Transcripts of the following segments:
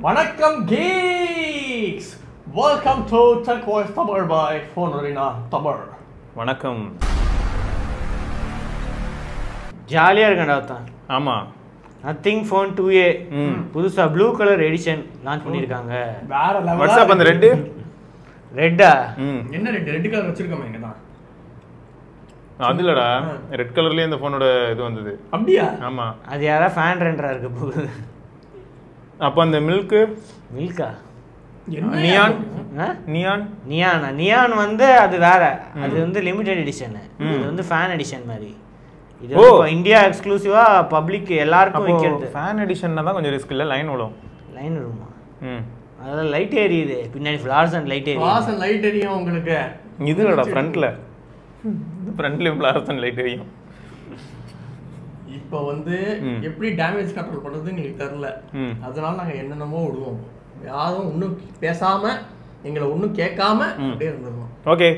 வணக்கம் geeks, welcome to Tech Voice Tamil by Phone Arena Tamil. வணக்கம். ஜாலியாக இருக்கேன்டா தான். ஆமாம், நத்திங் ஃபோன் 2A புதுசாக ப்ளூ கலர் எடிஷன் லான்ச் பண்ணியிருக்காங்க. வேற லெவல். வாட்ஸ்அப் அந்த ரெட்டா என்ன ரெட் கலர் வச்சிருக்கோமே இங்க தான். அது இல்லடா, ரெட் கலர்லயே இந்த ஃபோனோட இது வந்தது. அப்படியா? ஆமா, அது யாரா ஃபேன் ரெண்டரா இருக்க போகுது. அப்போ அந்த மில்கா நியான் நியான் வந்து அது வேற. அது வந்து லிமிடெட் எடிஷன். இது வந்து ஃபேன் எடிஷன் மாதிரி. இது இந்தியா எக்ஸ்க்ளூசிவா பப்ளிக் எல்லாருக்கும் விக்கிறது. ஃபேன் எடிஷன்னா தான் கொஞ்சம் ரிஸ்க் இல்ல, லைன் விடும். லைன் விடுமா? அதெல்லாம் லைட் எரியுது பின்னாடி, ஃப்ளாரசன்ட் லைட் எரியுது. ஃப்ளாரசன்ட் லைட் எரியும் உங்களுக்கு. இதுலடா ஃப்ரண்ட்லயும் ஃப்ளாரசன்ட் லைட் எரியும். இப்போ வந்து எப்படி டேமேஜ் கண்ட்ரோல் பண்றதுன்னு எனக்கு தெரியல. அதனால நாங்க என்னென்னமோ விடுவோம். யாரும் ஒன்றும் பேசாம எங்களை ஒன்றும் கேட்காம அப்படியே இருந்துருவோம். ஓகே,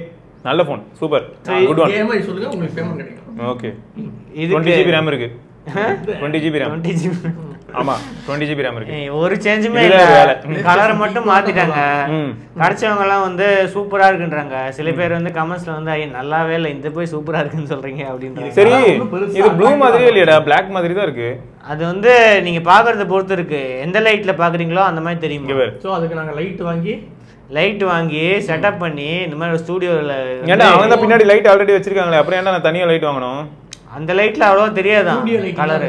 நல்ல ஃபோன், சூப்பர், குட் ஒன். கேமை சொல்லுங்க, உங்களுக்கு பேமெண்ட் கிடைக்கும். ஓகே, 20 GB RAM இருக்கு. 20 GB RAM. ஆமா, 20 GB RAM இருக்கு. ஒரு சேஞ்சுமே இல்ல, கலர் மட்டும் மாத்திட்டாங்க. கடைச்சவங்க எல்லாம் வந்து சூப்பரா இருக்குன்றாங்க. சில பேர் வந்து கமெண்ட்ஸ்ல வந்து நல்லாவே இல்ல, இந்த போய் சூப்பரா இருக்குன்னு சொல்றீங்க அப்படின்றாங்க. சரி, இது ப்ளூ மாதிரியே இல்லையடா, Black மாதிரி தான் இருக்கு. அது வந்து நீங்க பாக்குறத பொறுத்து இருக்கு. எந்த லைட்ல பாக்குறீங்களோ அந்த மாதிரி தெரியும். சோ அதுக்கு நாங்க லைட் வாங்கி செட்டப் பண்ணி இந்த மாதிரி ஸ்டூடியோல. ஏன்டா அவங்க தான் பின்னாடி லைட் ஆல்ரெடி வச்சிருக்காங்களே, அப்புறம் ஏன்டா நான் தனியா லைட் வாங்கணும்? அந்த லைட்ல அவ்வளவா தெரியாதான் கலர்.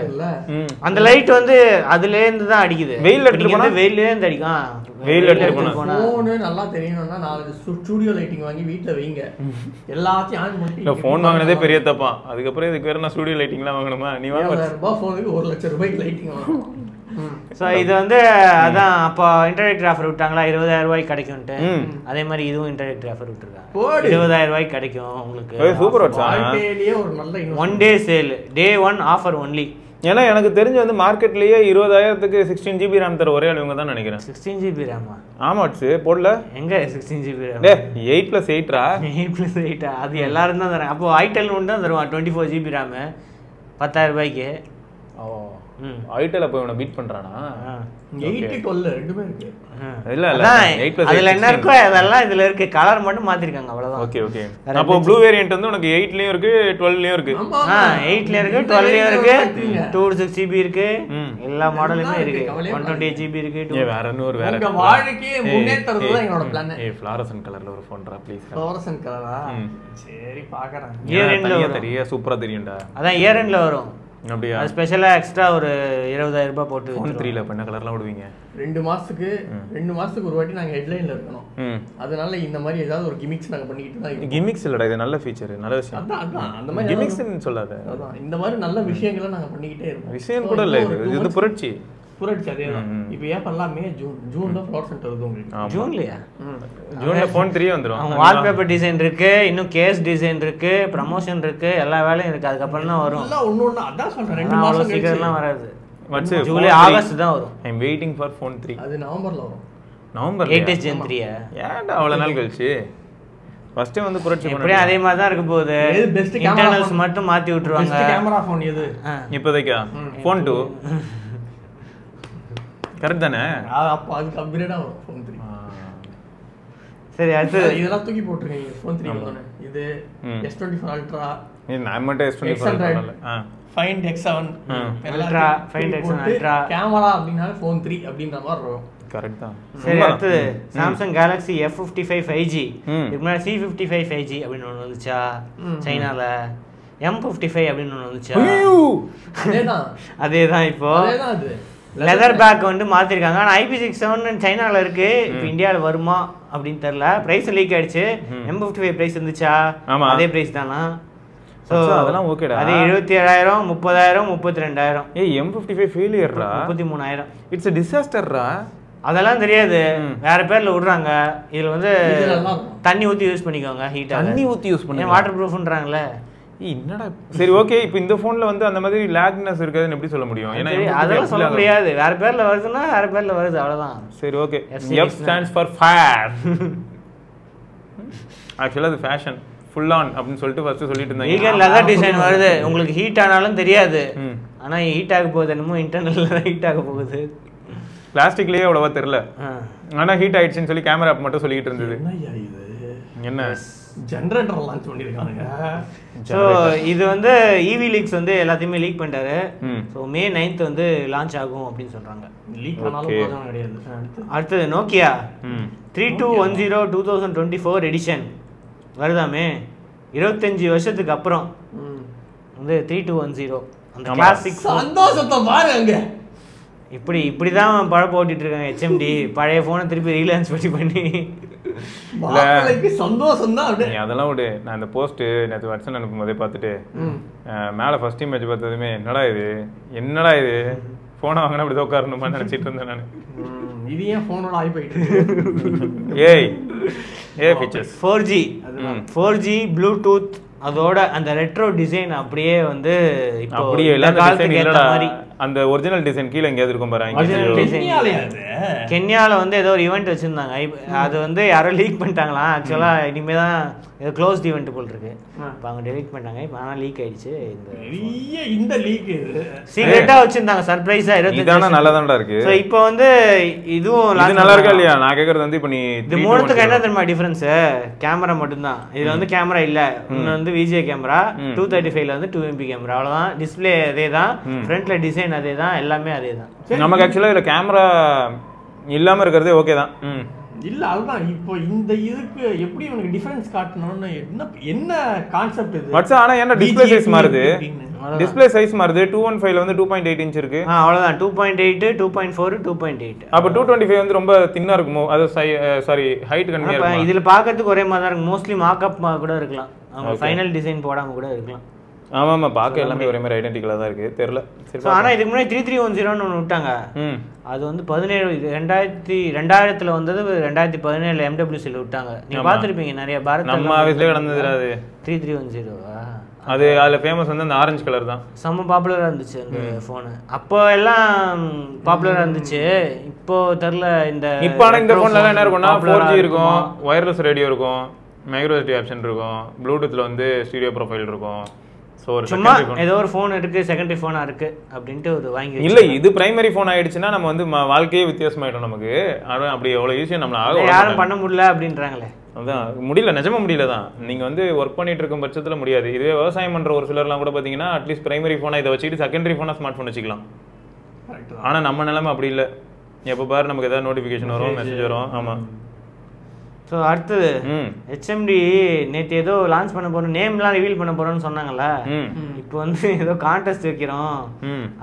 அந்த லைட் வந்து அதுல இருந்து தான் அடிக்குது. வெயில்ல எடுத்து போனா வெயில்ல இருந்து அடிக்கும். வெயில்ல எடுத்து போனா போன் நல்லா தெரியணும்னா நான் ஸ்டுடியோ லைட்டிங் வாங்கி வீட்ல வைங்க. எல்லாத்தையும் ஆன் பண்ணி. இல்ல, போன் வாங்குனதே பெரிய தப்பா. அதுக்கு அப்புறம் இதுக்கு வேற நான் ஸ்டுடியோ லைட்டிங்லாம் வாங்கணுமா? நீ வாங்க 1000 ரூபாய் போனுக்கு 1 லட்சம் ரூபாய்க்கு லைட்டிங் வாங்கணும். ஸோ இது வந்து அதான் அப்போ இன்டர்நெட் ஆஃபர் விட்டாங்களா, 20,000 ரூபாய்க்கு கிடைக்கும்ட்டு. அதே மாதிரி இதுவும் இன்டர்நெட் ஆஃபர் விட்டுருக்காங்க. 20,000 ரூபாய்க்கு கிடைக்கும் உங்களுக்கு. சூப்பர். ஒரு நல்ல 1 day sale, day 1 offer only. ஏன்னா எனக்கு தெரிஞ்சு வந்து மார்க்கெட்லயே 20,000க்கு 16 GB RAM தர ஒரே ஆளுங்க தான் நினைக்கிறேன். 16 GB RAM? ஆமா, போடல எங்க 16 GB RAM? 8+8 8+8 அது எல்லாரும் தான் தராங்க. அப்போ ஐடெல் ஒன்று தான் தருவான் 24 GB RAM 10,000 ரூபாய்க்கு. ஐடெல் அப்போ இவனை பீட் பண்றானா? 8-12 ரெண்டுமே இருக்கு. இல்ல அதுல என்ன இருக்கோ அதெல்லாம் இதுல இருக்கு. கலர் மட்டும் மாத்திருக்காங்க, அவ்வளவுதான். ஓகே. அப்போ ப்ளூ வேரியன்ட் வந்து உனக்கு 8லயும் இருக்கு, 12லயும் இருக்கு. 8ல இருக்கு, 12லயும் இருக்கு, 256 GB இருக்கு, எல்லா மாடலுமே இருக்கு. 128 GB இருக்கு. வேற இன்னொரு வேற உங்க வாழ்க்கையை முன்னேத்துறது தான் என்னோட பிளான். ஃப்ளாரசன்ட் கலர்ல ஒரு ஃபோன்டா ப்ளீஸ். ஃப்ளோரசன்ட் கலரா? சரி பாக்குறேன். இயர் எண்ட்ல தெரியும், சூப்பரா தெரியும்டா. அதான் இயர் எண்ட்ல வரும். அப்படியே அது ஸ்பெஷலா எக்ஸ்ட்ரா ஒரு 20,000 ரூபாய் போட்டு. ஃபோன் 3ல என்ன கலர்லாம் விடுவீங்க? 2 மாசத்துக்கு ஒரு வாட்டி நாங்க ஹெட்லைன்ல இருக்கணும். அதனால இந்த மாதிரி ஏதாவது ஒரு கிமிக்ஸ் நாங்க பண்ணிக்கிட்டு தான் இருக்கோம். கிமிக்ஸ் இல்லடா, இது நல்ல ஃபீச்சர், நல்ல விஷயம். அதான் அந்த மாதிரி கிமிக்ஸ்னு சொல்லாத. அதான் இந்த மாதிரி நல்ல விஷயங்களை நாங்க பண்ணிக்கிட்டே இருக்கோம். விஷயம் கூட இல்ல, இது புரட்சி. அதேதான். இப்போ ஏன் பண்ணலாம், ஜூன்ல ஃப்ளோரசன்ட் வருது உங்களுக்கு. ஜூன்ல ஃபோன் 3 வந்துரும். அவங்க வால்பேப்பர் டிசைன் இருக்கு, இன்னும் கேஸ் டிசைன் இருக்கு, ப்ரமோஷன் இருக்கு, எல்லா வேலையும் இருக்கு. அதுக்கப்புறம் தான் வரும். எல்லாம் ஒண்ணு அதான் சொல்றேன். 2 மாசம் சீக்கிரம்லாம் வராது. ஜூலை ஆகஸ்ட் தான் வரும். ஐ அம் வெயிட்டிங் ஃபார் ஃபோன் 3. அது நவம்பர்ல வரும். November 8 Gen 3. ஏன்டா அவ்வளவு நாள் கழிச்சு? ஃபர்ஸ்ட் வந்து புரட்சி பண்ணி எப்படியும் அதே மாதிரி தான் இருக்க போகுது. பெஸ்ட் இன்டர்னல்ஸ் மட்டும் மாத்தி விட்டுருவாங்க. பெஸ்ட் கேமரா ஃபோன் எது இப்போதைக்கு? ஃபோன் 2 கரெக்ட் தானே? அப்ப அதுக்கு அப்கிரேடா வரும் ஃபோன் 3. சரி, அடுத்து இதெல்லாம் தூக்கி போட்டுருக்கீங்க. ஃபோன் 3 வந்தோனே இது S24 அல்ட்ரா, நான் மட்டும் S24 பண்ணல. Find X7 ultra, Find X7 ultra camera அப்படினா ஃபோன் 3 அப்படின்ற மாதிரி இருக்கும். கரெக்ட் தான். சரி, அடுத்து Samsung Galaxy F55 5G. இதுக்கு முன்னாடி C55 5G அப்படின்னு ஒன்று வந்துச்சா சைனால, M55 அப்படின்னு ஒன்று வந்துச்சா. அதேதான் இப்போ அது லெதர் பேக் வந்து மாத்திருக்காங்க. ஆனால் IP67 சைனால இருக்கு. இப்போ இந்தியாவில் வருமா அப்படின்னு தெரியல. பிரைஸ் லீக் ஆயிடுச்சு. M55 பிரைஸ் இருந்துச்சா? அதே பிரைஸ் தானா? சோ அதெல்லாம் ஓகேடா. அது 77,000, 30,000, 32,000. M55 ஃபெயிலியர்டா, 33,000. It's a disasterடா. அதெல்லாம் தெரியாது, வேற பேர்ல விடுறாங்க. இதுல வந்து தண்ணி ஊத்தி யூஸ் பண்ணிக்கோங்க. ஹீட் தண்ணி ஊத்தி யூஸ் பண்ணி வாட்டர் ப்ரூஃப்ன்றாங்களே. என்னடா சரி ஓகே. இப்போ இந்த போன்ல வந்து அந்த மாதிரி லாக்னஸ் இருக்காதுன்னு எப்படி சொல்ல முடியும்? ஏன்னா அதெல்லாம் சொல்ல முடியாது. வேற பேர்ல வருதுன்னா வேற பேர்ல வருது, அவ்வளவுதான். சரி okay. F stands for fire. ஆக்சுவலா அது ஃபேஷன் ஃபுல் ஆன் அப்படின்னு சொல்லிட்டு ஃபர்ஸ்ட் சொல்லிட்டு இருந்தாங்க. ஈகன் லெதர் டிசைன் வருது, உங்களுக்கு ஹீட் ஆனாலும் தெரியாது. ஆனா ஹீட் ஆக போகுது, என்னமோ இன்டர்னல்ல ஹீட் ஆக போகுது. பிளாஸ்டிக்லயே அவ்வளவா தெரியல. ஆனா ஹீட் ஆயிடுச்சுன்னு சொல்லி கேமரா ஆப் மட்டும் சொல்லிட்டு இருந்தது. என்ன ஜெனரேட்டர் லான்ச் பண்ணிருக்காங்க. ஸோ இது வந்து ஈவி லீக்ஸ் வந்து எல்லாத்தையுமே லீக் பண்ணிட்டாரு. ஸோ May 9th வந்து லான்ச் ஆகும் அப்படின்னு சொல்றாங்க. லீக் ஆனாலும் கிடையாது. அடுத்தது நோக்கியா 3210 2024 எடிஷன் வருதாமே. 25 வருஷத்துக்கு அப்புறம் வந்து 3210 அந்த கிளாசிக் சந்தோஷத்தை பாருங்க. இப்படிதான் பழப்ப ஓட்டிட்டு இருக்காங்க HMD. பழைய போனை திருப்பி ரீலான்ச் பண்ணி சந்தோஷம் தான். அதெல்லாம் விடு. நான் இந்த போஸ்ட் நேற்று வாட்ஸ்அப் அனுப்பும் போதே பார்த்துட்டு மேலே ஃபர்ஸ்ட் இமேஜ் பார்த்ததுமே என்னடா இது போனை வாங்கினா அப்படி தான் உட்காரணுமா நினைச்சிட்டு இருந்தேன் நான். இது ஏன் போனோட ஆகி போயிட்டு ஏய் ஃபீச்சர்ஸ் 4G ப்ளூடூத் அதோட அந்த ரெட்ரோ டிசைன் அப்படியே வந்து அப்படியே அந்த ஒரிஜினல் டிசைன் கீழே எங்கேயாவது இருக்கும் பாருங்க. கென்யால வந்து ஏதோ ஒரு ஈவெண்ட் வச்சிருந்தாங்க. அது வந்து யாரோ லீக் பண்ணிட்டாங்களாம். ஆக்சுவலா இனிமே தான் ஏதோ க்ளோஸ்ட் ஈவெண்ட் போல் இருக்கு. இப்போ அவங்க டெலீட் பண்ணிட்டாங்க. இப்போ ஆனால் லீக் ஆயிடுச்சு. இந்த லீக் சீக்ரெட்டா வச்சிருந்தாங்க சர்ப்ரைஸா. இதான நல்லதான்டா இருக்கு. ஸோ இப்போ வந்து இதுவும் நல்லா இருக்கா இல்லையா? நான் கேட்கறது வந்து இப்போ நீ இது மூணுத்துக்கு என்ன தெரியுமா டிஃபரன்ஸ்? கேமரா மட்டும்தான். இதுல வந்து கேமரா இல்ல. இன்னும் வந்து VGA கேமரா 235ல வந்து 2MP கேமரா அவ்வளவுதான். டிஸ்பிளே அதே தான், ஃப்ரண்ட்ல டிசைன் அதே தான், எல்லாமே அதே தான். நமக்கு ஆக்சுவலா இதுல கேமரா இல்லாம இருக்கிறதே ஓகே தான். இல்ல அதுதான். இப்போ இந்த இதுக்கு எப்படி உனக்கு டிஃபரன்ஸ் காட்டணும்னு என்ன கான்செப்ட் இது? வாட்ஸ் ஆனா என்ன டிஸ்ப்ளே சைஸ் மாறுது. டிஸ்ப்ளே சைஸ் மாறுது. 215ல வந்து 2.8 இன்ச் இருக்கு. அவ்வளவுதான். 2.8 2.4 2.8. அப்ப 225 வந்து ரொம்ப தின்னா இருக்குமோ? அது சாரி ஹைட் கம்மியா இருக்கும். இதுல பாக்கிறதுக்கு ஒரே மாதிரி தான் இருக்கு. மோஸ்ட்லி மார்க்அப் கூட இருக்கலாம். அவங்க ஃபைனல் டிசைன் போடாம கூட இருக்கலாம். ஆமாமா பார்க்க எல்லாமே ஒரே மாதிரி ஐடென்டிக்கலா தான் இருக்கு. தெரியல. ஆனா இதுக்கு முன்னாடி 3310ன்னு ஒன்று விட்டாங்க. அது வந்து 2000ல வந்தது. 2017 MWCல விட்டாங்க. நீங்க பாத்துருப்பீங்க நிறைய. பாரத் நம்ம ஆபீஸ்ல நடந்தது அது 3310. அது அதுல ஃபேமஸ் வந்து அந்த ஆரஞ்சு கலர் தான். செம்ம பாப்புலரா இருந்துச்சு அந்த போன். அப்போ எல்லாம் பாப்புலரா இருந்துச்சு. இப்போ தெரியல. இப்போ ஆனா இந்த போன்ல எல்லாம் என்ன இருக்கும்னா 4G இருக்கும், வயர்லெஸ் ரேடியோ இருக்கும், மைக்ரோ SD ஆப்ஷன் இருக்கும், ப்ளூடூத்ல வந்து ஸ்டீரியோ ப்ரொஃபைல் இருக்கும். சும்மா ஏதோ ஒரு போன் இருக்கு, செகண்டரி போனா இருக்கு அப்படின்ட்டு ஒரு வாங்கி. இல்ல இது பிரைமரி போன் ஆயிடுச்சுன்னா நம்ம வந்து வாழ்க்கையே வித்தியாசமாயிடும் நமக்கு. ஆனா அப்படி எவ்வளவு ஈஸியா நம்மளால யாரும் பண்ண முடியல அப்படின்றாங்களே. அதான் முடியல, நிஜமா முடியல தான். நீங்க வந்து ஒர்க் பண்ணிட்டு இருக்கும் பட்சத்துல முடியாது. இதுவே விவசாயம் பண்ற ஒரு சிலர்லாம் கூட பாத்தீங்கன்னா அட்லீஸ்ட் பிரைமரி போனா இதை வச்சுக்கிட்டு செகண்டரி போனா ஸ்மார்ட் போன் வச்சுக்கலாம். ஆனா நம்ம நிலைமை அப்படி இல்லை. எப்ப பாரு நமக்கு ஏதாவது நோட்டிபிகேஷன் வரும், மெசேஜ் வரும். ஆமா. ஸோ அடுத்தது HMD நேற்று ஏதோ லான்ச் பண்ண போறோம், நேம்லாம் ரிவீல் பண்ண போறோம்னு சொன்னாங்கல்ல. இப்போ வந்து ஏதோ கான்டெஸ்ட் வைக்கிறோம்,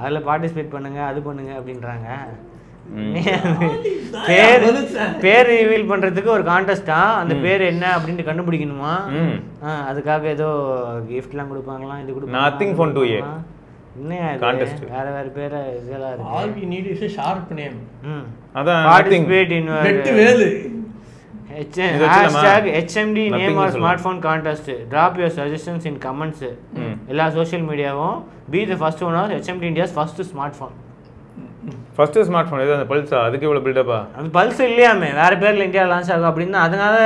அதுல பார்ட்டிசிபேட் பண்ணுங்க, அது பண்ணுங்க அப்படின்றாங்க. பேர் ரிவீல் பண்றதுக்கு ஒரு கான்டெஸ்டா? அந்த பேர் என்ன அப்படின்னு கண்டுபிடிக்கணுமா? அதுக்காக ஏதோ கிஃப்ட்லாம் கொடுப்பாங்களாம். இது கொடுப்பாங்க. Nothing Phone 2A கான்டெஸ்ட் வேற வேற பேர இதெல்லாம் இருக்கு. all we need is a sharp name. அதான் participate in Velu #HMD name or smartphone contest. Drop your suggestions in comments. எல்லா சோஷியல் மீடியாவும் be the first one of HMD India's first smartphone. First smart phone இது அந்த பல்ஸா? அதுக்கு இவ்வளவு பில்டப்பா? அந்த pulse இல்லையாமே, வேற பேர்ல இந்தியா லான்ச் ஆகும் அப்படின்னா அதனால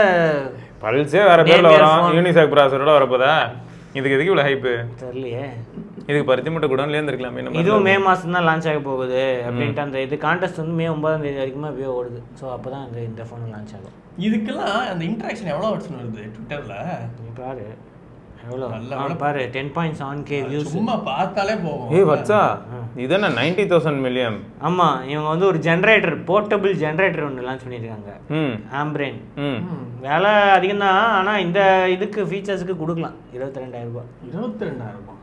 பல்ஸே வேற பேர்ல வரும். யூனிசாக் ப்ராசஸரோட வரப்போதா? இதுக்கு எதுக்கு இவ்வளவு ஹைப் தெரியலையே. இதுக்கு பருத்தி மட்டும் குடோன்ல இருந்திருக்கலாமே. இதுவும் May மாசம் தான் லான்ச் ஆக போகுது அப்படின்ட்டு அந்த இது கான்டெஸ்ட் வந்து May 9ஆம் தேதி வரைக்கும் அப்படியே ஓடுது. ஸோ அப்பதான் இந்த ஃபோன் லான்ச் ஆகும். இதுக்கெல்லாம் அந்த இன்டராக்ஷன் எவ்வளவு வருஷம் வருது ட்விட்டர்ல? நீ பாரு எவ்வளோ பாரு 10.7K வியூஸ். சும்மா பார்த்தாலே போகும். ஏய் வச்சா இது என்ன 90,000 மில்லியன்? ஆமா, இவங்க வந்து ஒரு ஜெனரேட்டர், போர்ட்டபிள் ஜெனரேட்டர் ஒன்று லான்ச் பண்ணியிருக்காங்க. ஆம்பிரெயின் வேலை அதிகம் தான். ஆனா இந்த இதுக்கு ஃபீச்சர்ஸ்க்கு கொடுக்கலாம் 22,000 ரூபாய். 22,000 ரூபாய்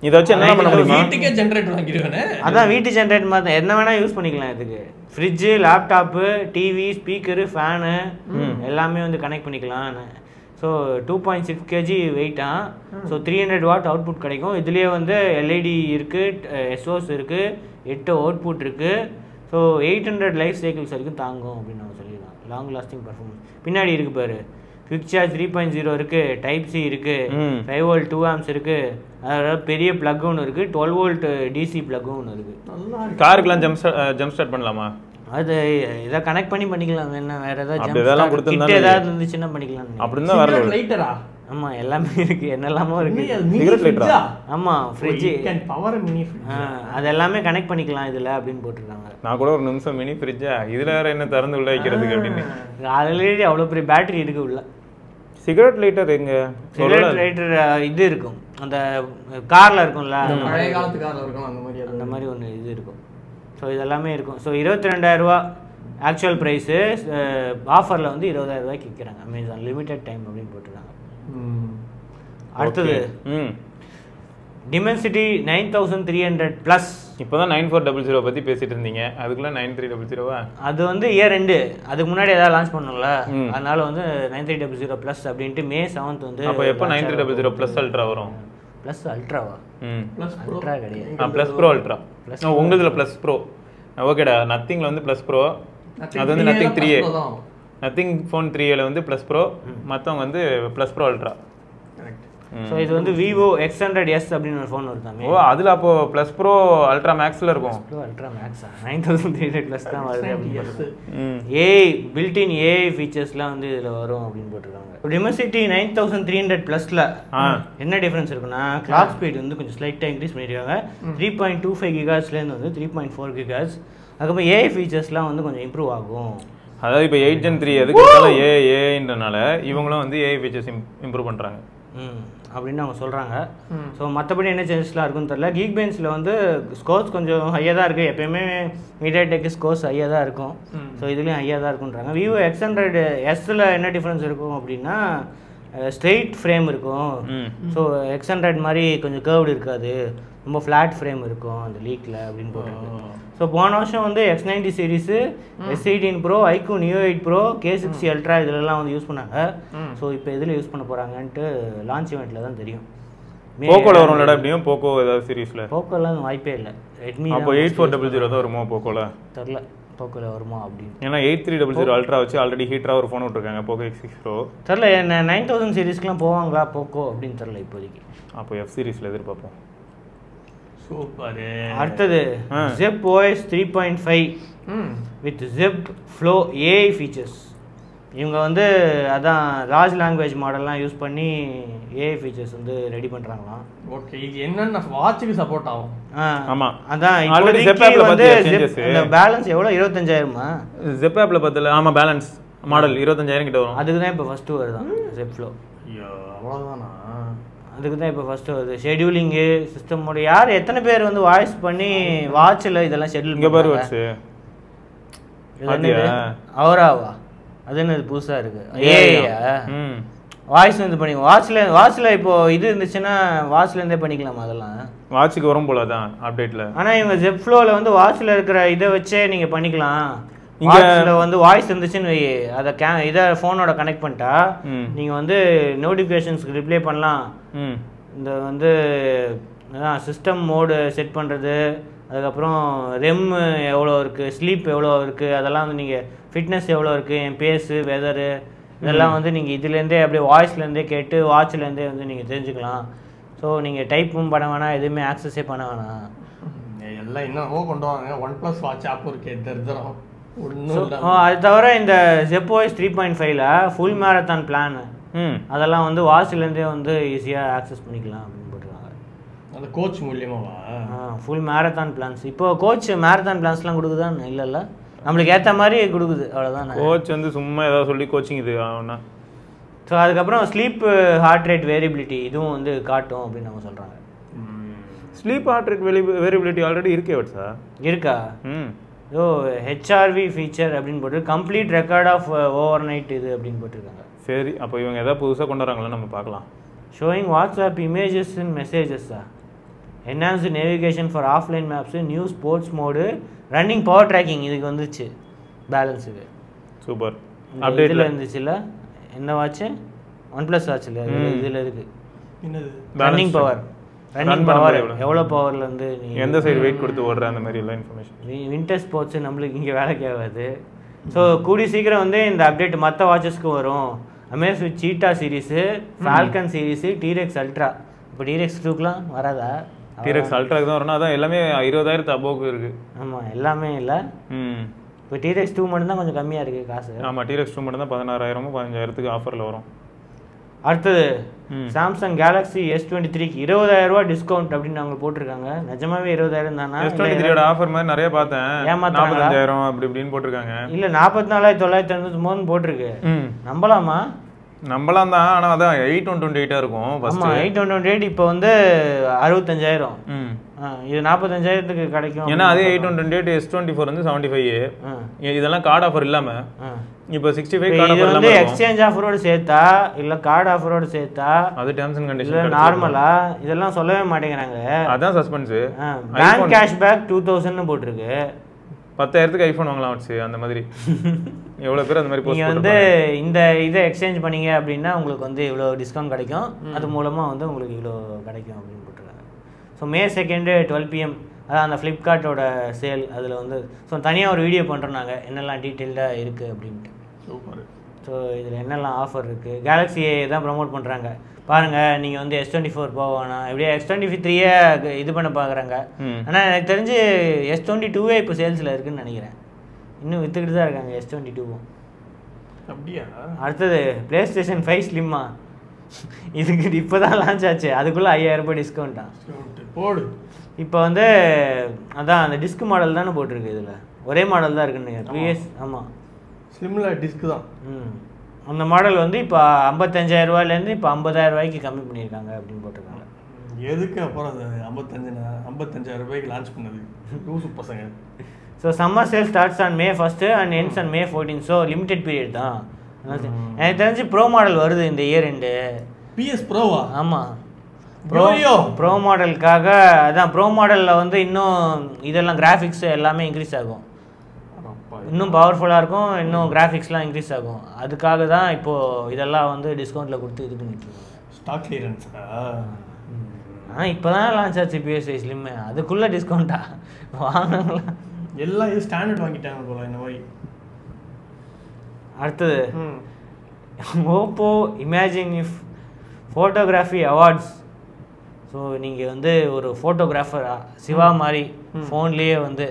இத வச்சு என்ன பண்ண முடியுமா? வீட்டுக்கே ஜெனரேட்டர் வாங்கிடுவேனே. அதான் வீட்டு ஜெனரேட்டர் மாதிரி என்ன வேணா யூஸ் பண்ணிக்கலாம். இதுக்கு fridge, laptop, TV, speaker, fan எல்லாமே வந்து கனெக்ட் பண்ணிக்கலாம். ஸோ 2.6 kg வெயிட்டா. ஸோ 300 வாட் அவுட்புட் கிடைக்கும். இதுலேயே வந்து LED இருக்குது, SOS இருக்குது, 8 அவுட்புட் இருக்குது. ஸோ 800 லைஃப் சைக்கிள்ஸ் வரைக்கும் தாங்கும் அப்படின்னு நம்ம சொல்லிடலாம். Long lasting performance. பின்னாடி இருக்கு பாரு, குவிக் சார்ஜ் 3.0 இருக்குது, டைப் C இருக்குது, 5 volt 2 amps இருக்குது, அதாவது பெரிய பிளக் ஒன்று இருக்குது, 12 volt DC பிளக்கும் ஒன்று இருக்குது. காருக்குலாம் ஜம்ப் ஸ்டார்ட் பண்ணலாமா? அது இதை கனெக்ட் பண்ணிக்கலாம். என்ன வேற ஏதாவது இருந்துச்சுன்னா பண்ணிக்கலாம். அப்படிதான் வரல. லைட்டரா ஆமா எல்லாமே இருக்கு, என்னெல்லாமோ இருக்கு. Cigarette lighter ஆ? ஆமா ஃப்ரிட்ஜ் பவர் மினி ஃப்ரிட்ஜ் அது எல்லாமே கனெக்ட் பண்ணிக்கலாம் இதுல அப்படின்னு போட்டிருக்காங்க. நான் கூட ஒரு நிமிஷம் மினி ஃப்ரிட்ஜா இதுல வேற என்ன திறந்து உள்ள வைக்கிறதுக்கு அப்படின்னு. ஆல்ரெடி அவ்வளோ பெரிய பேட்டரி இருக்கு உள்ள. சிகரெட் லைட்டர் எங்க? சிகரெட் லைட்டர் இது இருக்கும் அந்த கார்ல இருக்கும்ல, பழைய காலத்து கார்ல இருக்கும் அந்த மாதிரி ஒன்று இது இருக்கும். ஸோ இதெல்லாமே இருக்கும். ஸோ 22,000 ரூபா ஆக்சுவல் ப்ரைஸு, ஆஃபரில் வந்து 20,000 ரூபாய்க்கு விற்கிறாங்க. அமேசான் லிமிடெட் டைம் அப்படின்னு போட்டுருக்காங்க. அடுத்தது டிமென்சிட்டி 9300 ப்ளஸ். இப்போ தான் 9400 பற்றி பேசிட்டு இருந்தீங்க, அதுக்குள்ளே 9300வா? அது வந்து இயர் ரெண்டு, அதுக்கு முன்னாடி ஏதாவது லான்ச் பண்ணணும்ல, அதனால வந்து 9300 ப்ளஸ் அப்படின்ட்டு May 7th வந்து. அப்போ எப்போ 9300 ப்ளஸ் அல்ட்ரா வரும்? ப்ளஸ் அல்ட்ராவா? அல்ட்ரா கிடையாது, ப்ளஸ் ப்ரோ அல்ட்ரா. உங்களுதுல ப்ளஸ் ப்ரோ ஓகேடா. நத்திங்கில் வந்து ப்ளஸ் ப்ரோ, அது வந்து நத்திங் 3A, நத்திங் ஃபோன் 3Aல வந்து ப்ளஸ் ப்ரோ, மற்றவங்க வந்து ப்ளஸ் ப்ரோ அல்ட்ரா. ஸோ இது வந்து விவோ X100S அப்படின்னு ஒரு ஃபோன் வருதாமே. ஓ அதில் அப்போ ப்ளஸ் ப்ரோ அல்ட்ரா மேக்ஸில் இருக்கும். ப்ரோ அல்ட்ரா மேக்ஸா 9300 ப்ளஸ் தான் வருது அப்படின்னு. ஏஐ பில்ட்-இன் ஏஐ ஃபீச்சர்ஸ்லாம் வந்து இதில் வரும் அப்படின்னு போட்டிருக்காங்க. டிமென்சிட்டி 9300 ப்ளஸில் என்ன டிஃப்ரென்ஸ் இருக்குன்னா, கிளாக் ஸ்பீட் வந்து கொஞ்சம் ஸ்லைட்டாக இன்க்ரீஸ் பண்ணியிருக்காங்க. 3.25 GHz வந்து 3.4 GHz. அதுக்கப்புறம் ஏஐ ஃபீச்சர்ஸ்லாம் வந்து கொஞ்சம் இம்ப்ரூவ் ஆகும். அதாவது இப்போ 8 Gen 3 எதுக்கு ஏஐன்றனால இவங்களும் வந்து ஏஐ ஃபீச்சர்ஸ் இம்ப்ரூவ் பண்ணுறாங்க அப்படின்னு அவங்க சொல்கிறாங்க. ஸோ மற்றபடி என்ன சேஞ்சஸ்லாம் இருக்குன்னு தெரியல. கீக் பெஞ்சில் வந்து ஸ்கோர்ஸ் கொஞ்சம் ஹையாக தான் இருக்குது. எப்போயுமே மீடியாடெக் ஸ்கோர்ஸ் ஹையாக தான் இருக்கும். ஸோ இதுலேயும் ஹையாக தான் இருக்குன்றாங்க. விவோ X100Sல என்ன டிஃப்ரென்ஸ் இருக்கும் அப்படின்னா, ஸ்ட்ரெயிட் ஃப்ரேம் இருக்கும். ஸோ X100 மாதிரி கொஞ்சம் கர்வ்டு இருக்காது, ரொம்ப ஃப்ளாட் ஃப்ரேம் இருக்கும் அந்த லீக்கில் அப்படின்னு போட்டிருக்கு. ஸோ போன வருஷம் வந்து X90 series, S18 Pro, iQOO Neo 8 Pro, K60 Ultra இதிலெல்லாம் வந்து யூஸ் பண்ணாங்க. ஸோ இப்போ எதில் யூஸ் பண்ண போகிறாங்கன்ட்டு லான்ச் இவெண்ட்டில் தான் தெரியும். போக்கோல வரும்லடா எப்படியும், போக்கோ ஏதாவது சீரீஸில்? போக்கோலாம் வாய்ப்பே இல்லை. ரெட்மி அப்போ 8400 தான் வருமா போக்கோல? தெரில போக்கோல வருமா அப்படின்னு. ஏன்னா 8300 அல்ட்ரா வச்சு ஆல்ரெடி ஹீட்டராக ஒரு ஃபோன் விட்டுருக்காங்க, போக்கோ X6 Pro. தெரில என்ன 9000 சீரீஸ்க்குலாம் போவாங்களா போக்கோ அப்படின்னு தெரில இப்போதைக்கு. அப்போ எஃப் சீரீஸில் எதிர்பார்ப்போம். சூப்பர். அடுத்தது ZEP OS 3.5 with ZEP Flow AI features. இவங்க வந்து அதான் லார்ஜ் லாங்குவேஜ் மாடல்லாம் யூஸ் பண்ணி ஏஐ ஃபீச்சர்ஸ் வந்து ரெடி பண்ணுறாங்களாம். ஓகே, இது என்னென்ன வாட்சுக்கு சப்போர்ட் ஆகும்? ஆமாம் அதான் ஆல்ரெடி ZEP ஆப்ல வந்து இந்த பேலன்ஸ் எவ்வளோ 25,000மா? ZEP ஆப்ல பார்த்தல. ஆமாம் பேலன்ஸ் மாடல் 25,000 கிட்ட வரும். அதுக்கு தான் இப்போ ஃபஸ்ட்டு வருதான் ZEP Flow. ஐயோ அவ்வளோதானா? அதுக்கு தான் இப்போ ஃபஸ்ட்டு வருது. ஷெடியூலிங்கு சிஸ்டமோட யார் எத்தனை பேர் வந்து வாய்ஸ் பண்ணி வாட்சில் இதெல்லாம் ஷெடியூல் இங்கே பாரு வச்சு அவராவா? அது என்னது புதுசாக இருக்குது? ஏஐயா வாய்ஸ் வந்து பண்ணி வாட்சில் இப்போ இது இருந்துச்சுன்னா வாட்ச்லேருந்தே பண்ணிக்கலாமா? அதெல்லாம் வாட்சுக்கு வரும் போல தான் அப்டேட்டில். ஆனால் இவங்க ZEP Flowவில் வந்து வாட்சில் இருக்கிற இதை வச்சே நீங்கள் பண்ணிக்கலாம். வாட்சில் வந்து வாய்ஸ் இருந்துச்சுன்னு வை, அதை இதை ஃபோனோட கனெக்ட் பண்ணிட்டா நீங்கள் வந்து நோட்டிஃபிகேஷன்ஸ்க்கு ரிப்ளை பண்ணலாம். இந்த வந்து சிஸ்டம் மோடு செட் பண்ணுறது, அதுக்கப்புறம் ரெம் எவ்வளோ இருக்குது, ஸ்லீப் எவ்வளோ இருக்குது, அதெல்லாம் வந்து நீங்கள் ஃபிட்னஸ் எவ்வளோ இருக்குது, என் பேஸு வெதரு இதெல்லாம் வந்து நீங்கள் இதுலேருந்தே அப்படியே வாய்ஸ்லேருந்தே கேட்டு வாட்ச்லேருந்தே வந்து நீங்கள் தெரிஞ்சுக்கலாம். ஸோ நீங்கள் டைப்பும் பண்ண வேணாம், எதுவுமே ஆக்சஸே பண்ண வேணாம். எல்லாம் என்னவோ கொண்டு வாங்க. OnePlus வாட்ச் ஆப் இருக்கே தெரிஞ்சிடும் ஒன்றும். அது தவிர இந்த ZEP OS 3.5ல ஃபுல் மேரத்தான் பிளான் அதெல்லாம் வந்து வாட்ச்லேருந்தே வந்து ஈஸியாக ஆக்சஸ் பண்ணிக்கலாம் அப்படின்னு போட்டுருக்காங்க. அந்த கோச் மூலியமாவா? Full marathon plans. இப்போ கோச் மேரத்தான் பிளான்ஸ்லாம் கொடுக்குதான்னு இல்லைல்ல, நம்மளுக்கு ஏற்ற மாதிரி கொடுக்குது அவ்வளோதான். கோச் வந்து சும்மா ஏதாவது சொல்லி கோச்சிங் இது ஆகும்னா. ஸோ அதுக்கப்புறம் ஸ்லீப் ஹார்ட் ரேட் வேரியபிலிட்டி இதுவும் வந்து காட்டும் அப்படின்னு நம்ம சொல்கிறாங்க. Sleep heart rate variability already இருக்கே வட்ஸா? இருக்கா? ஸோ HRV ஃபீச்சர் அப்படின்னு போட்டு complete record of overnight இது அப்படின்னு போட்டிருக்காங்க. சரி, அப்போ இவங்க எதாவது புதுசாக கொண்டு வராங்களா நம்ம பார்க்கலாம். ஷோயிங் வாட்ஸ்அப் இமேஜஸ் அண்ட் மெசேஜஸா, enhanced navigation for offline maps, new sports mode, running power tracking இதுக்கு வந்துச்சு பேலன்ஸுக்கு. சூப்பர். இதில் இருந்துச்சுல்ல என்ன வாட்ச்சு? OnePlus வாட்சில் இதில் இருக்குது. என்னது? ரன்னிங் பவர் எவ்வளோ பவர்லேருந்து நீ எந்த சைடு வெயிட் கொடுத்து ஓடுற அந்த மாதிரி எல்லாம் இன்ஃபர்மேஷன். வின்டர் ஸ்போர்ட்ஸு நம்மளுக்கு இங்கே வேலைக்கு ஆகாது. ஸோ கூடிய சீக்கிரம் வந்து இந்த அப்டேட் மற்ற வாட்சஸ்க்கும் வரும். Amazfit Cheetah series, Falcon series, T-Rex அல்ட்ரா. இப்போ T-Rex 2க்குலாம் வராதா? T-Rex அல்ட்ராக்கு தான் வரணும். அதான் எல்லாமே 20,000 அபோவுக்கு இருக்குது. ஆமாம் எல்லாமே இல்லை. இப்போ T-Rex 2 மட்டும் தான் கொஞ்சம் கம்மியாக இருக்குது காசு. ஆமாம் T-Rex 2 மட்டும் தான் 16,000 15,000 ஆஃபரில் வரும். அடுத்தது சாம்சங் கேலக்ஸி S23க்கு 20,000 டிஸ்கவுண்ட் அப்படின்னு அவங்க போட்டிருக்காங்க. நிஜமாவே 20,000 தானா? S23 ஆஃபர் மாதிரி நிறைய பார்த்தேன். 45,000 அப்படி இப்படின்னு போட்டிருக்காங்க. இல்ல 44,999 போட்டிருக்கு. நம்பலாமா? நம்பலாம் தான். ஆனா அதான் 8,128 இருக்கும் ஃபர்ஸ்ட். ஆமா 8,128 இப்போ வந்து 65,000. இது 45,000க்கு கிடைக்கும். ஏன்னா அதே 8,128 S24 வந்து 75. இதெல்லாம் கார்டு ஆஃபர் இல்லாம இப்போ 65 கார்டு ஆஃபர் இல்லாம எக்ஸ்சேஞ்ச் ஆஃபரோட சேர்த்தா இல்ல கார்டு ஆஃபரோட சேர்த்தா அது டெர்ம்ஸ் அண்ட் கண்டிஷன் நார்மலா இதெல்லாம் சொல்லவே மாட்டேங்கிறாங்க. அதான் சஸ்பென்ஸ். பேங்க் கேஷ்பேக் 2000 னு போட்டுருக்கு. 10,000க்கு ஐபோன் வாங்கலாம் வச்சு அந்த மாதிரி. எவ்வளவு பேர் அந்த மாதிரி போஸ்ட் நீங்க வந்து இந்த இதை எக்ஸ்சேஞ்ச் பண்ணீங்க அப்படின்னா உங்களுக்கு வந்து இவ்வளோ டிஸ்கவுண்ட் கிடைக்கும், அது மூலமா வந்து உங்களுக்கு இவ்வளோ கிடைக்கும் அப்படின்னு போட்டுருக்காங்க. ஸோ May 2 12 PM அதான் அந்த ஃப்ளிப்கார்ட்டோட சேல். அதில் வந்து ஸோ தனியாக ஒரு வீடியோ பண்ணுறோம் நாங்கள் என்னெல்லாம் டீட்டெயில்டாக இருக்குது அப்படின்ட்டு. சூப்பர். ஸோ இதில் என்னெல்லாம் ஆஃபர் இருக்குது, கேலக்ஸியை தான் ப்ரமோட் பண்ணுறாங்க பாருங்கள். நீங்கள் வந்து S24 போக வேணாம், எப்படியே S23 இது பண்ண பார்க்குறாங்க. ஆனால் எனக்கு தெரிஞ்சு S22 இப்போ சேல்ஸில் இருக்குதுன்னு நினைக்கிறேன். இன்னும் விற்றுக்கிட்டு தான் இருக்காங்க S22. அப்படியா? அடுத்தது PlayStation 5 ஸ்லிம்மா, இதுக்கு இப்போ தான் லான்ச் ஆச்சு, அதுக்குள்ளே 5,000 டிஸ்கவுண்ட்டா போடு. இப்போ வந்து அதான் அந்த டிஸ்க் மாடல் தானே போட்டிருக்கு, இதில் ஒரே மாடல் தான் இருக்குன்னு PS. ஆமாம் ஸ்லிம்மில் டிஸ்க் தான். அந்த மாடல் வந்து இப்போ 55,000 இப்போ 50,000 கம்மி பண்ணியிருக்காங்க அப்படின்னு போட்டிருக்காங்க. எதுக்கு அப்புறம் அது 55,000 லான்ச் பண்ணது லூசு பசங்க. So summer sale starts on May 1 and ends on May 14. So limited period தான். எனக்கு தெரிஞ்சு ப்ரோ மாடல் வருது இந்த இயர் எண்டு. PS ப்ரோவா? ஆமாம் ப்ரோ மாடலுக்காக. அதான் ப்ரோ மாடலில் வந்து இன்னும் இதெல்லாம் கிராஃபிக்ஸ் எல்லாமே இன்க்ரீஸ் ஆகும், இன்னும் பவர்ஃபுல்லாக இருக்கும், இன்னும் கிராஃபிக்ஸ்லாம் இன்க்ரீஸ் ஆகும். அதுக்காக தான் இப்போது இதெல்லாம் வந்து டிஸ்கவுண்ட்டில் கொடுத்து இது பண்ணிட்டுருக்கோம். ஸ்டாக் கிளியரன்ஸா? ஆனால் இப்போ தான் லான்ச் ஆச்சு PS5 ஸ்லிம்மு, அதுக்குள்ளே டிஸ்கவுண்ட்டா வாங்கினாங்களா? எல்லாம் இது ஸ்டாண்டர்ட் வாங்கிட்டாங்க போல இந்த மாதிரி. அடுத்தது Oppo imagine if photography awards. So நீங்கள் வந்து ஒரு ஃபோட்டோகிராஃபரா சிவா மாதிரி ஃபோன்லேயே வந்து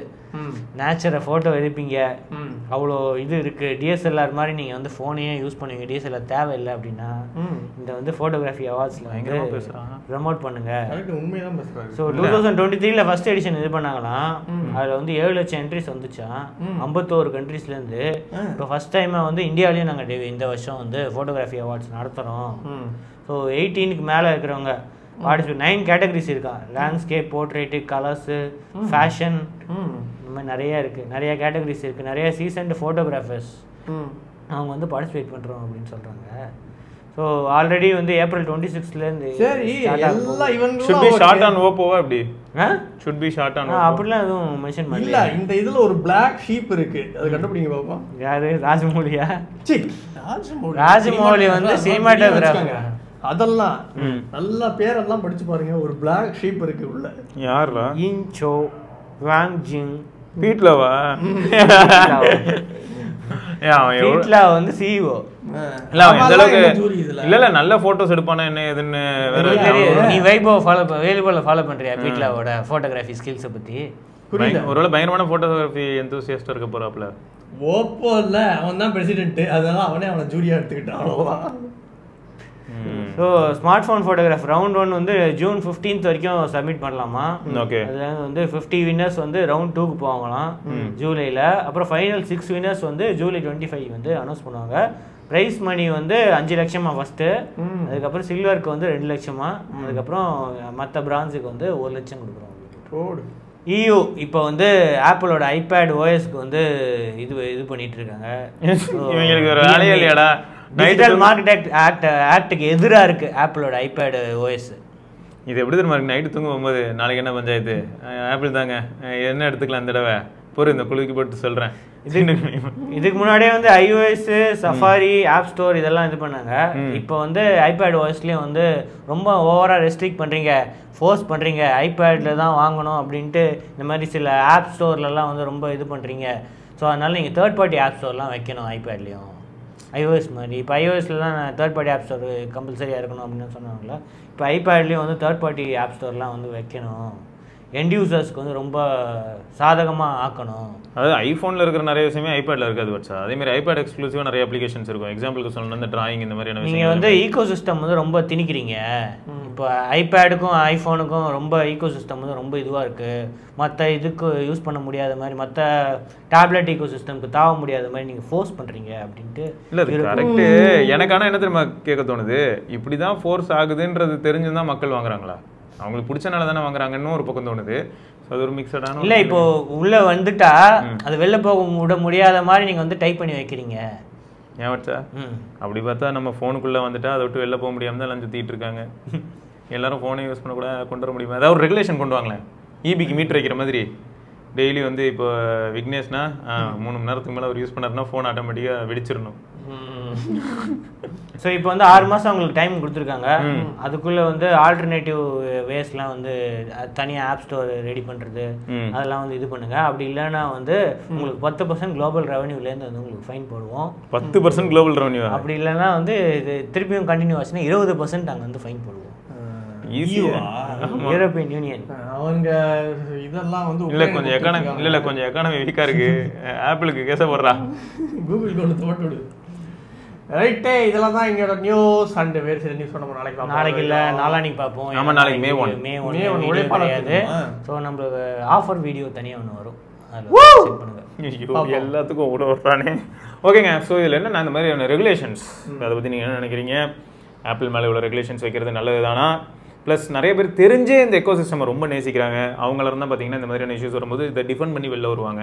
நேச்சரை ஃபோட்டோ எடுப்பீங்க, அவ்வளோ இது இருக்குது. DSLR மாதிரி நீங்கள் வந்து ஃபோனையே யூஸ் பண்ணுவீங்க, DSLR தேவையில்லை அப்படின்னா இந்த வந்து ஃபோட்டோகிராஃபி அவார்ட்ஸில் வந்து ப்ரமோட் பண்ணுங்கள். உண்மையாக பேசுகிறாங்க. ஸோ 2023 ஃபர்ஸ்ட் எடிஷன் இது பண்ணாங்களாம். அதில் வந்து 7 லட்சம் என்ட்ரிஸ் வந்துச்சான் 51 கண்ட்ரீஸ்லேருந்து. இப்போ ஃபர்ஸ்ட் டைமாக வந்து இந்தியாவிலேயும் நாங்கள் இந்த வருஷம் வந்து ஃபோட்டோகிராஃபி அவார்ட்ஸ் நடத்துகிறோம். ஸோ 18க்கு மேலே இருக்கிறவங்க பார்ட்டிசிபேட் 9 கேட்டகரிஸ் இருக்கா. லேண்ட்ஸ்கேப், போர்ட்ரேட்டு, கலர்ஸு, ஃபேஷன், இந்த மாதிரி நிறையா இருக்குது, நிறைய கேட்டகரிஸ் இருக்குது. நிறைய சீசன்டு ஃபோட்டோகிராஃபர்ஸ் அவங்க வந்து பார்ட்டிசிபேட் பண்ணுறோம் அப்படின்னு சொல்கிறாங்க. ஸோ ஆல்ரெடி வந்து April 26லேருந்து should be shot on Oppo அப்படி should be shot on Oppo அப்படிலாம் எதுவும் மென்ஷன் பண்ணல. இல்ல இந்த இதுல ஒரு Black Sheep இருக்கு, அது கண்டுபிடிங்க பாப்போம். யாரு? ராஜமௌலியா? சி ராஜமௌலி வந்து சினிமாட்டோகிராஃபர். அதெல்லாம் நல்ல பேரெல்லாம் படிச்சு பாருங்க. ஒரு Black Sheep இருக்கு உள்ள. யாரா? இன்சோ வாங் ஜிங் பீட்லவா? பீட்லா வந்து CEO. இல்ல எந்த அளவுக்கு இல்ல நல்ல போட்டோஸ் எடுப்பானே என்ன ஏதுன்னு வேற. நீ வைபோ ஃபாலோ பண்றியா பீட்லாவோட போட்டோகிராஃபி ஸ்கில்ஸை பத்தி? ஒருவேளை பயங்கரமான போட்டோகிராஃபி எந்தூசியஸ்டா இருக்க போறாப்ல. ஓப்போ இல்ல அவன் தான் பிரசிடென்ட், அதனால அவனை ஜூரியா எடுத்துக்கிட்டான் அவ்வளவுதான். So smart phone photograph round 1 வந்து June 15 வரைக்கும் சப்மிட் பண்ணலாமா. ஓகே. அதில் வந்து 50 வின்னர்ஸ் வந்து ரவுண்ட் 2க்கு போவாங்களாம் ஜூலையில். அப்புறம் ஃபைனல் 6 வின்னர்ஸ் வந்து July 25 வந்து அனௌன்ஸ் பண்ணுவாங்க. ப்ரைஸ் மணி வந்து 5 லட்சமா ஃபஸ்ட்டு, அதுக்கப்புறம் சில்வருக்கு வந்து 2 லட்சமா, அதுக்கப்புறம் மற்ற பிரான்ஸுக்கு வந்து 1 லட்சம் கொடுக்குறோம். EU இப்போ வந்து ஆப்பிளோட iPad OSக்கு வந்து இது பண்ணிட்டு இருக்காங்க. இவங்களுக்கு ஒரு வேலையே இல்லையாடா? டிஜிட்டல் மார்க்கெட் ஆக்டுக்கு எதிராக இருக்கு ஆப்பிளோட iPad OS. இது எப்படி தெரியுமா இருக்கு? நைட்டு தூங்க போகும்போது நாளைக்கு என்ன பஞ்சாயத்து, ஆப்பிள் தாங்க என்ன எடுத்துக்கலாம் இந்த தடவை பொறு இந்த குழுக்கு போட்டு சொல்கிறேன். இதுக்கு முன்னாடியே வந்து iOS, சஃபாரி, ஆப் ஸ்டோர் இதெல்லாம் இது பண்ணாங்க. இப்போ வந்து iPad OSலேயும் வந்து ரொம்ப ஓவராக ரெஸ்ட்ரிக்ட் பண்ணுறீங்க, ஃபோர்ஸ் பண்ணுறீங்க, ஐபேடில் தான் வாங்கணும் அப்படின்ட்டு இந்த மாதிரி சில ஆப் ஸ்டோர்லலாம் வந்து ரொம்ப இது பண்ணுறீங்க. ஸோ அதனால் நீங்கள் தேர்ட் பார்ட்டி ஆப் ஸ்டோர்லாம் வைக்கணும் ஐபேட்லேயும் iOS மாதிரி. இப்போ iOSல தான் தேர்ட் பார்ட்டி ஆப் ஸ்டோர் கம்பல்சரியாக இருக்கணும் அப்படின்னு சொன்னாங்களா. இப்போ ஐபேட்லேயும் வந்து தேர்ட் பார்ட்டி ஆப் ஸ்டோர்லாம் வந்து வைக்கணும். எண்ட் யூசர்ஸ்க்கு வந்து ரொம்ப சாதகமாக ஆக்கணும். அதாவது ஐஃபோனில் இருக்கிற நிறைய விஷயமே ஐபேடில் இருக்காது வச்சா. அதேமாதிரி ஐபேட் எக்ஸ்க்ளூசிவாக நிறைய அப்ளிகேஷன்ஸ் இருக்கும். எக்ஸாம்பிளுக்கு சொல்லணும் இந்த டிராயிங் இந்த மாதிரியான விஷயம். நீங்கள் வந்து ஈகோ சிஸ்டம் வந்து ரொம்ப திணிக்கிறீங்க. இப்போ ஐபேடுக்கும் ஐஃபோனுக்கும் ரொம்ப ஈகோ சிஸ்டம் வந்து ரொம்ப இதுவாக இருக்குது. மற்ற இதுக்கு யூஸ் பண்ண முடியாத மாதிரி, மற்ற டேப்லெட் ஈகோ சிஸ்டம்க்கு தாவ முடியாத மாதிரி நீங்கள் ஃபோர்ஸ் பண்ணுறீங்க அப்படின்ட்டு. இல்லை அது கரெக்டு. எனக்கான என்ன தெரியுமா கேட்க தோணுது, இப்படி தான் ஃபோர்ஸ் ஆகுதுன்றது தெரிஞ்சுதான் மக்கள் வாங்குறாங்களா? அவங்களுக்கு பிடிச்சனால தானே வாங்குறாங்கன்னு ஒரு பக்கம் தோணுது. அது ஒரு மிக்சடான இல்லை. இப்போ உள்ளே வந்துட்டா அது வெளில போக விட முடியாத மாதிரி நீங்கள் வந்து டைப் பண்ணி வைக்கிறீங்க. ஏன் வச்சா அப்படி பார்த்தா நம்ம ஃபோனுக்குள்ளே வந்துட்டா அதை விட்டு வெளில போக முடியாமல் தான் எல்லாம் சுற்றிட்டு இருக்காங்க. எல்லாரும் ஃபோனை யூஸ் பண்ணக்கூட கொண்டு வர முடியுமா? ஏதாவது ஒரு ரெகுலேஷன் கொண்டு வாங்களேன். ஈபிக்கு மீட்டர் வைக்கிற மாதிரி டெய்லி வந்து இப்போ விக்னேஷ்னா 3 மணி நேரத்துக்கு மேலே அவர் யூஸ் பண்ணாருன்னா ஃபோன் ஆட்டோமேட்டிக்காக வெடிச்சிடணும். ஸோ இப்போ வந்து 6 மாதம் அவங்களுக்கு டைம் கொடுத்துருக்காங்க. அதுக்குள்ளே வந்து ஆல்டர்னேட்டிவ் வேஸ்லாம் வந்து தனியாக ஆப் ஸ்டோர் ரெடி பண்ணுறது அதெல்லாம் வந்து இது பண்ணுங்க. அப்படி இல்லைன்னா வந்து உங்களுக்கு 10% குளோபல் ரெவன்யூலேருந்து வந்து உங்களுக்கு ஃபைன் போடுவோம். 10% குளோபல் ரெவன்யூ. அப்படி இல்லைன்னா வந்து இது திருப்பியும் கண்டினியூ ஆச்சுன்னா 20% நாங்கள் வந்து ஃபைன் போடுவோம். யூரோப்பியன் யூனியன் அவங்க இதெல்லாம் வந்து இல்லை கொஞ்சம் எக்கானமி இல்லை கொஞ்சம் எக்கானமி வீக்காக இருக்கு. ஆப்பிளுக்கு கேச போடுறா, கூகுள் கொண்டு தோட்டு விடு. ரைட்டே, இதெல்லாம் தான் எங்களோட நியூஸ் அண்ட் வேறு சில நியூஸ் நம்ம நாளைக்கு பார்ப்போம். நாளைக்கு இல்லை நாளானிக்கு பார்ப்போம். ஆமாம், நாளைக்கு மே 1 கிடையாது. ஸோ நம்மளுக்கு ஆஃபர் வீடியோ தனியாக ஒன்று வரும், அதில் பண்ணுங்க. எல்லாத்துக்கும் கூட வர்றானே. ஓகேங்க. ஸோ இதில் என்ன இந்த மாதிரியான ரெகுலேஷன்ஸ் அதை பற்றி நீங்கள் என்ன நினைக்கிறீங்க? ஆப்பிள் மேலே இவ்வளோ ரெகுலேஷன்ஸ் வைக்கிறது நல்லது தானா? ப்ளஸ் நிறைய பேர் தெரிஞ்சே இந்த எக்கோ சிஸ்டம் ரொம்ப நேசிக்கிறாங்க. அவங்கள இருந்தால் பார்த்தீங்கன்னா இந்த மாதிரியான இஷ்யூஸ் வரும்போது இதை டிஃபெண்ட் பண்ணி வெளில வருவாங்க.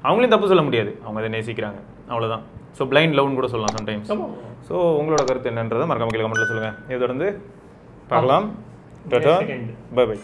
அவங்களையும் தப்பு சொல்ல முடியாது, அவங்க அதை நேசிக்கிறாங்க, அவ்வளோதான். ஸோ பிளைண்ட் லவ்னு கூட சொல்லலாம் சம்டைம்ஸ். ஸோ உங்களோட கருத்து என்னன்றதை மறக்காம கீழே கமெண்ட்டில் சொல்லுங்கள். இதை தொடர்ந்து பார்க்கலாம். Tata, bye by.